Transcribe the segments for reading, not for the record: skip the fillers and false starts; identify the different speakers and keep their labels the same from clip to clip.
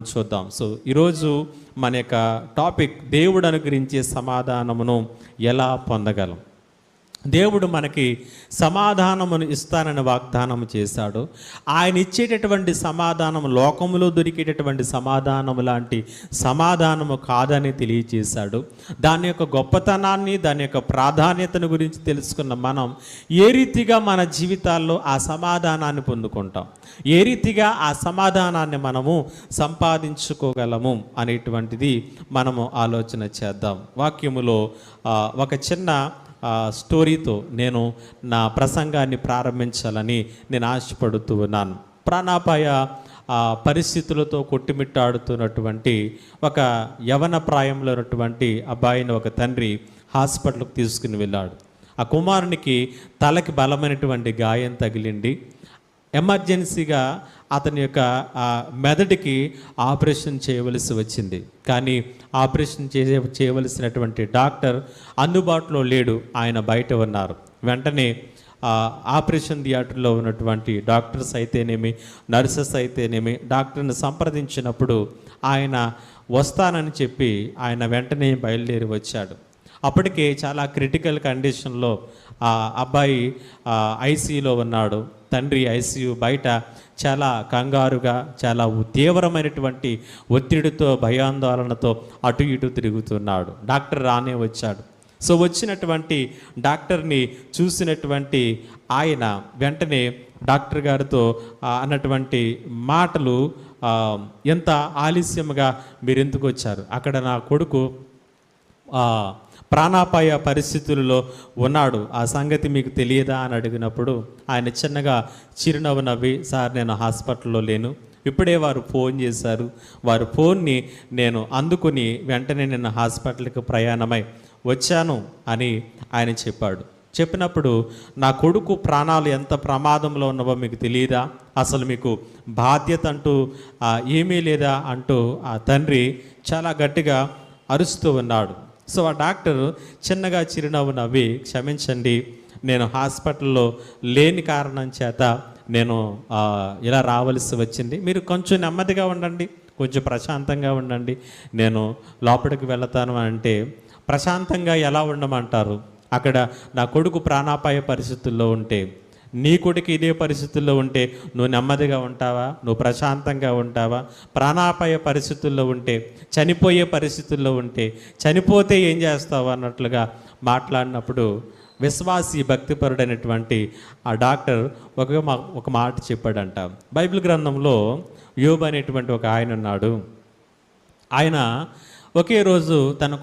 Speaker 1: చూద్దాం. సో ఈరోజు మన యొక్క టాపిక్ దేవుడు అనుగ్రహించే సమాధానమును ఎలా పొందగలం. దేవుడు మనకి సమాధానమును ఇస్తానని వాగ్దానం చేశాడు. ఆయన ఇచ్చేటటువంటి సమాధానం లోకములో దొరికేటటువంటి సమాధానము లాంటి సమాధానము కాదని తెలియజేశాడు. దాని యొక్క గొప్పతనాన్ని, దాని యొక్క ప్రాధాన్యతను గురించి తెలుసుకున్న మనం ఏ రీతిగా మన జీవితాల్లో ఆ సమాధానాన్ని పొందుకుంటాం, ఏ రీతిగా ఆ సమాధానాన్ని మనము సంపాదించుకోగలము అనేటువంటిది మనము ఆలోచన చేద్దాం. వాక్యములో ఒక చిన్న స్టోరీతో నేను నా ప్రసంగాన్ని ప్రారంభించాలని నేను ఆశపడుతూ ఉన్నాను. ప్రాణాపాయ పరిస్థితులతో కొట్టుమిట్టాడుతున్నటువంటి ఒక యవన ప్రాయంలో ఉన్నటువంటి అబ్బాయిని ఒక తండ్రి హాస్పిటల్కి తీసుకుని వెళ్ళాడు. ఆ కుమారునికి తలకి బలమైనటువంటి గాయం తగిలింది. ఎమర్జెన్సీగా అతని యొక్క మెదడుకి ఆపరేషన్ చేయవలసి వచ్చింది. కానీ ఆపరేషన్ చేయవలసినటువంటి డాక్టర్ అందుబాటులో లేడు, ఆయన బయట ఉన్నారు. వెంటనే ఆపరేషన్ థియేటర్లో ఉన్నటువంటి డాక్టర్స్ అయితేనేమి, నర్సెస్ అయితేనేమి డాక్టర్ని సంప్రదించినప్పుడు ఆయన వస్తానని చెప్పి ఆయన వెంటనే బయలుదేరి వచ్చాడు. అప్పటికే చాలా క్రిటికల్ కండిషన్లో ఆ అబ్బాయి ఐసీయూలో ఉన్నాడు. తండ్రి ఐసీయూ బయట చాలా కంగారుగా, చాలా తీవ్రమైనటువంటి ఒత్తిడితో, భయాందోళనతో అటు ఇటు తిరుగుతున్నాడు. డాక్టర్ రానే వచ్చాడు. సో వచ్చినటువంటి డాక్టర్ని చూసినటువంటి ఆయన వెంటనే డాక్టర్ గారితో అన్నటువంటి మాటలు, ఎంత ఆలస్యంగా మీరు ఎందుకు వచ్చారు, అక్కడ నా కొడుకు ప్రాణాపాయ పరిస్థితులలో ఉన్నాడు, ఆ సంగతి మీకు తెలియదా అని అడిగినప్పుడు ఆయన చిన్నగా చిరునవ్వు నవ్వి, సార్ నేను హాస్పిటల్లో లేను, ఇప్పుడే వారు ఫోన్ చేశారు, వారి ఫోన్ని నేను అందుకుని వెంటనే నేను హాస్పిటల్కి ప్రయాణమై వచ్చాను అని ఆయన చెప్పాడు. చెప్పినప్పుడు నా కొడుకు ప్రాణాలు ఎంత ప్రమాదంలో ఉన్నవో మీకు తెలియదా, అసలు మీకు బాధ్యత అంటూ ఏమీ లేదా అంటూ ఆ తండ్రి చాలా గట్టిగా అరుస్తూ ఉన్నాడు. సో ఆ డాక్టర్ చిన్నగా చిరునవ్వు నవ్వి, క్షమించండి, నేను హాస్పిటల్లో లేని కారణం చేత నేను ఇలా రావాల్సి వచ్చింది, మీరు కొంచెం నెమ్మదిగా ఉండండి, కొంచెం ప్రశాంతంగా ఉండండి, నేను లోపలికి వెళతాను అంటే, ప్రశాంతంగా ఎలా ఉండమంటారు, అక్కడ నా కొడుకు ప్రాణాపాయ పరిస్థితుల్లో ఉంటే, నీ కొడుకు ఇదే పరిస్థితుల్లో ఉంటే నువ్వు నెమ్మదిగా ఉంటావా, నువ్వు ప్రశాంతంగా ఉంటావా? ప్రాణాపాయ పరిస్థితుల్లో ఉంటే, చనిపోయే పరిస్థితుల్లో ఉంటే, చనిపోతే ఏం చేస్తావు అన్నట్లుగా మాట్లాడినప్పుడు విశ్వాసి, భక్తిపరుడైనటువంటి ఆ డాక్టర్ ఒక మాట చెప్పాడంట. బైబిల్ గ్రంథంలో యోబు అనేటువంటి ఒక ఆయన ఉన్నాడు. ఆయన ఒకే రోజు తన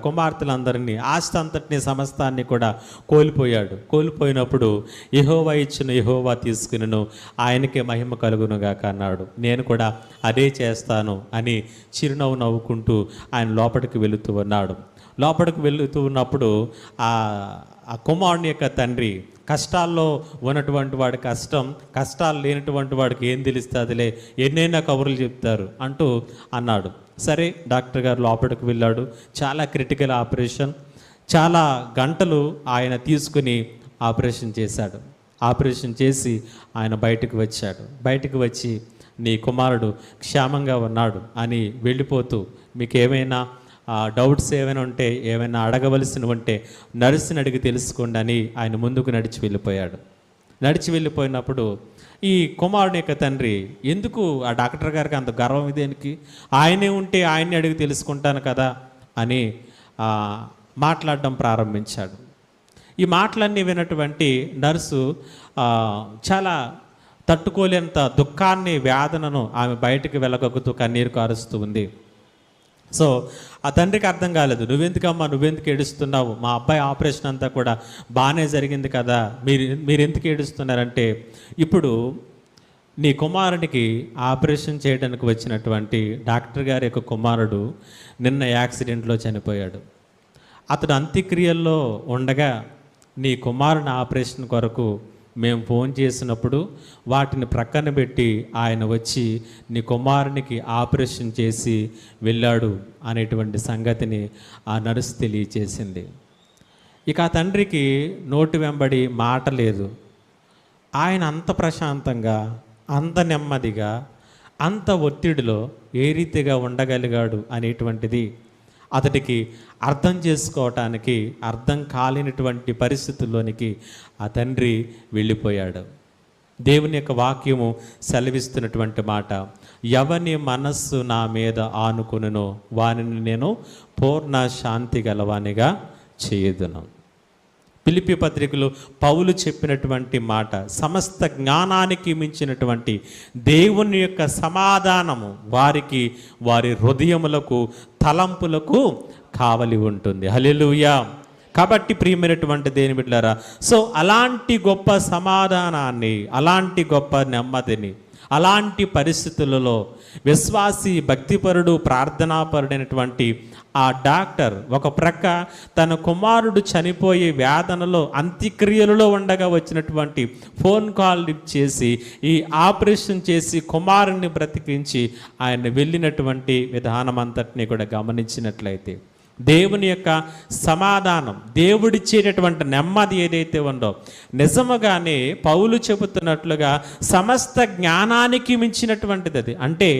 Speaker 1: కుమార్తెలందరినీ, ఆస్తి అంతటిని, సమస్తాన్ని కూడా కోల్పోయాడు. కోల్పోయినప్పుడు యెహోవా ఇచ్చిన యెహోవా తీసుకును, ఆయనకే మహిమ కలుగునుగాక అన్నాడు. నేను కూడా అదే చేస్తాను అని చిరునవ్వు నవ్వుకుంటూ ఆయన లోపలికి వెళుతూ ఉన్నాడు. లోపలికి వెళుతూ ఉన్నప్పుడు ఆ కుమారుని యొక్క తండ్రి, కష్టాల్లో ఉన్నటువంటి వాడి కష్టాలు లేనటువంటి వాడికి ఏం తెలుస్తుందిలే, ఎన్నైనా కబుర్లు చెప్తారు అంటూ అన్నాడు. సరే, డాక్టర్ గారు లోపలికి వెళ్ళాడు. చాలా క్రిటికల్ ఆపరేషన్, చాలా గంటలు ఆయన తీసుకుని ఆపరేషన్ చేశాడు. ఆపరేషన్ చేసి ఆయన బయటకు వచ్చాడు. బయటకు వచ్చి, నీ కుమారుడు క్షేమంగా ఉన్నాడు అని వెళ్ళిపోతూ, మీకు ఏమైనా డౌట్స్ ఏమైనా ఉంటే, ఏమైనా అడగవలసినవి ఉంటే నర్సుని అడిగి తెలుసుకోండి అని ఆయన ముందుకు నడిచి వెళ్ళిపోయాడు. నడిచి వెళ్ళిపోయినప్పుడు ఈ కుమారుని యొక్క తండ్రి, ఎందుకు ఆ డాక్టర్ గారికి అంత గర్వం ఇదేనికి, ఆయనే ఉంటే ఆయన్ని అడిగి తెలుసుకుంటాను కదా అని మాట్లాడడం ప్రారంభించాడు. ఈ మాటలన్నీ విన్నటువంటి నర్సు చాలా తట్టుకోలేనంత దుఃఖాన్ని, వేదనను ఆమె బయటకు వెళ్ళగొక్కుతూ కన్నీరు కారుస్తూ ఉంది. సో ఆ తండ్రికి అర్థం కాలేదు. నువ్వెందుకు ఏడుస్తున్నావు, మా అబ్బాయి ఆపరేషన్ అంతా కూడా బాగానే జరిగింది కదా, మీరు ఎందుకు ఏడుస్తున్నారంటే, ఇప్పుడు నీ కుమారునికి ఆపరేషన్ చేయడానికి వచ్చినటువంటి డాక్టర్ గారి యొక్క కుమారుడు నిన్న యాక్సిడెంట్లో చనిపోయాడు. అతడు అంత్యక్రియల్లో ఉండగా నీ కుమారుని ఆపరేషన్ కొరకు మేము ఫోన్ చేసినప్పుడు వాటిని ప్రక్కన పెట్టి ఆయన వచ్చి నీ కుమారునికి ఆపరేషన్ చేసి వెళ్ళాడు అనేటువంటి సంగతిని ఆ నర్సు తెలియచేసింది. ఇక ఆ తండ్రికి నోటి వెంబడి మాట లేదు. ఆయన అంత ప్రశాంతంగా, అంత నెమ్మదిగా, అంత ఒత్తిడిలో ఏ రీతిగా ఉండగలిగాడు అనేటువంటిది అతడికి అర్థం చేసుకోవటానికి అర్థం కాలేనటువంటి పరిస్థితుల్లోనికి ఆ తండ్రి వెళ్ళిపోయాడు. దేవుని యొక్క వాక్యము సెలవిస్తున్నటువంటి మాట, ఎవని మనస్సు నా మీద ఆనుకునునో వానిని నేను పూర్ణ శాంతి గలవానిగా చేయుదును. ఫిలిప్పీ పత్రికలో పౌలు చెప్పినటువంటి మాట, సమస్త జ్ఞానానికి మించినటువంటి దేవుని యొక్క సమాధానము వారికి వారి హృదయములకు తలంపులకు కావలి ఉంటుంది. హల్లెలూయా. కాబట్టి ప్రియమైనటువంటి దేవుని బిడ్డలారా, సో అలాంటి గొప్ప సమాధానాన్ని, అలాంటి గొప్ప నెమ్మదిని, అలాంటి పరిస్థితులలో విశ్వాసి, భక్తిపరుడు, ప్రార్థనాపరుడైనటువంటి ఆ డాక్టర్ ఒక ప్రక్క తన కుమారుడు చనిపోయే వేదనలో, అంత్యక్రియలలో ఉండగా వచ్చినటువంటి ఫోన్ కాల్ లిఫ్ట్ చేసి ఈ ఆపరేషన్ చేసి కుమారుని బ్రతికించి ఆయన వెళ్ళినటువంటి విధానం అంతటినీ కూడా గమనించినట్లయితే దేవుని యొక్క సమాధానం, దేవుడిచ్చేటటువంటి నెమ్మది ఏదైతే ఉందో నిజముగానే పౌలు చెబుతున్నట్లుగా సమస్త జ్ఞానానికి మించినటువంటిది అది. అంటే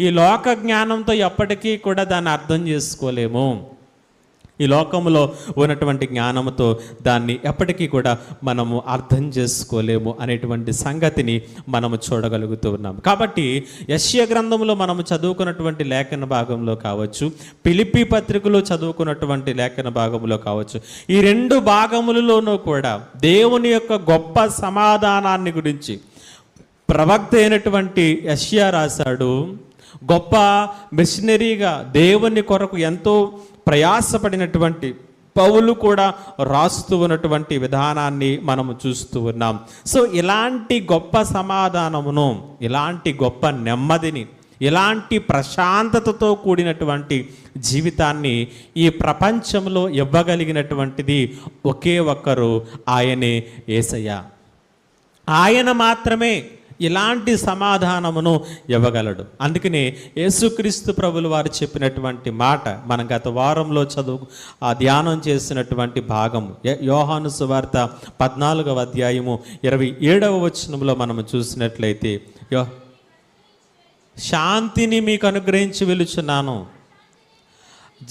Speaker 1: ఈ లోక జ్ఞానంతో ఎప్పటికీ కూడా దాన్ని అర్థం చేసుకోలేము. ఈ లోకంలో ఉన్నటువంటి జ్ఞానంతో దాన్ని ఎప్పటికీ కూడా మనము అర్థం చేసుకోలేము అనేటువంటి సంగతిని మనము చూడగలుగుతూ ఉన్నాం. కాబట్టి యెషయా గ్రంథంలో మనము చదువుకున్నటువంటి లేఖన భాగంలో కావచ్చు, ఫిలిప్పీ పత్రికలో చదువుకున్నటువంటి లేఖన భాగంలో కావచ్చు, ఈ రెండు భాగములలోనూ కూడా దేవుని యొక్క గొప్ప సమాధానాన్ని గురించి ప్రవక్త అయినటువంటి యెషయా రాశాడు. గొప్ప మిషనరీగా దేవుని కొరకు ఎంతో ప్రయాసపడినటువంటి పౌలు కూడా రాస్తూ ఉన్నటువంటి విధానాన్ని మనము చూస్తూ ఉన్నాం. సో ఇలాంటి గొప్ప సమాధానమును, ఇలాంటి గొప్ప నెమ్మదిని, ఇలాంటి ప్రశాంతతతో కూడినటువంటి జీవితాన్ని ఈ ప్రపంచంలో ఇవ్వగలిగినటువంటిది ఒకే ఒక్కరు, ఆయనే యేసయ్య. ఆయన మాత్రమే ఇలాంటి సమాధానమును ఇవ్వగలడు. అందుకనే యేసుక్రీస్తు ప్రభులు వారు చెప్పినటువంటి మాట మనం గత వారంలో ధ్యానం చేసినటువంటి భాగము, యోహాను సువార్త 14వ అధ్యాయము 27వ వచనంలో మనము చూసినట్లయితే, శాంతిని మీకు అనుగ్రహించి వెలుచున్నాను.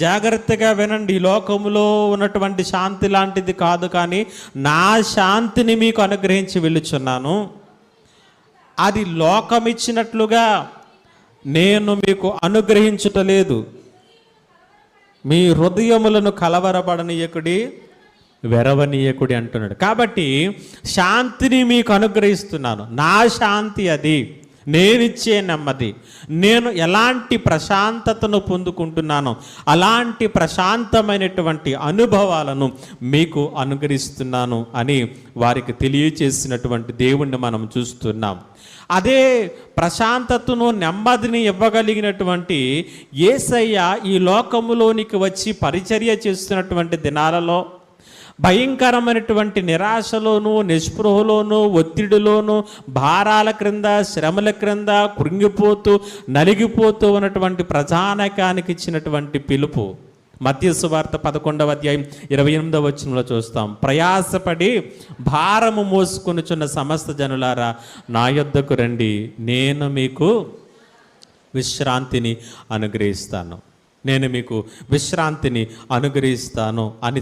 Speaker 1: జాగ్రత్తగా వినండి, ఈ లోకములో ఉన్నటువంటి శాంతి లాంటిది కాదు, కానీ నా శాంతిని మీకు అనుగ్రహించి వెలుచున్నాను. అది లోకమిచ్చినట్లుగా నేను మీకు అనుగ్రహించుటలేదు. మీ హృదయములను కలవరపడనీయకుడి, వెరవనీయకుడి అంటున్నాడు. కాబట్టి శాంతిని మీకు అనుగ్రహిస్తున్నాను. నా శాంతి అది, నేనిచ్చే నెమ్మది. నేను ఎలాంటి ప్రశాంతతను పొందుకుంటున్నానో అలాంటి ప్రశాంతమైనటువంటి అనుభవాలను మీకు అనుగ్రహిస్తున్నాను అని వారికి తెలియచేసినటువంటి దేవుణ్ణి మనం చూస్తున్నాం. అదే ప్రశాంతతను, నెమ్మదిని ఇవ్వగలిగినటువంటి యేసయ్య ఈ లోకములోనికి వచ్చి పరిచర్య చేస్తున్నటువంటి దినాలలో భయంకరమైనటువంటి నిరాశలోను, నిస్పృహలోను, ఒత్తిడిలోను, భారాల క్రింద, శ్రమల క్రింద కృంగిపోతూ నలిగిపోతూ ఉన్నటువంటి ప్రజానకానికి ఇచ్చినటువంటి పిలుపు మత్తయి సువార్త 11వ అధ్యాయం 28వ వచనంలో చూస్తాం. ప్రయాసపడి భారము మోసుకొనుచున్న సమస్త జనులారా నా యొద్దకు రండి, నేను మీకు విశ్రాంతిని అనుగ్రహిస్తాను, నేను మీకు విశ్రాంతిని అనుగ్రహిస్తాను అని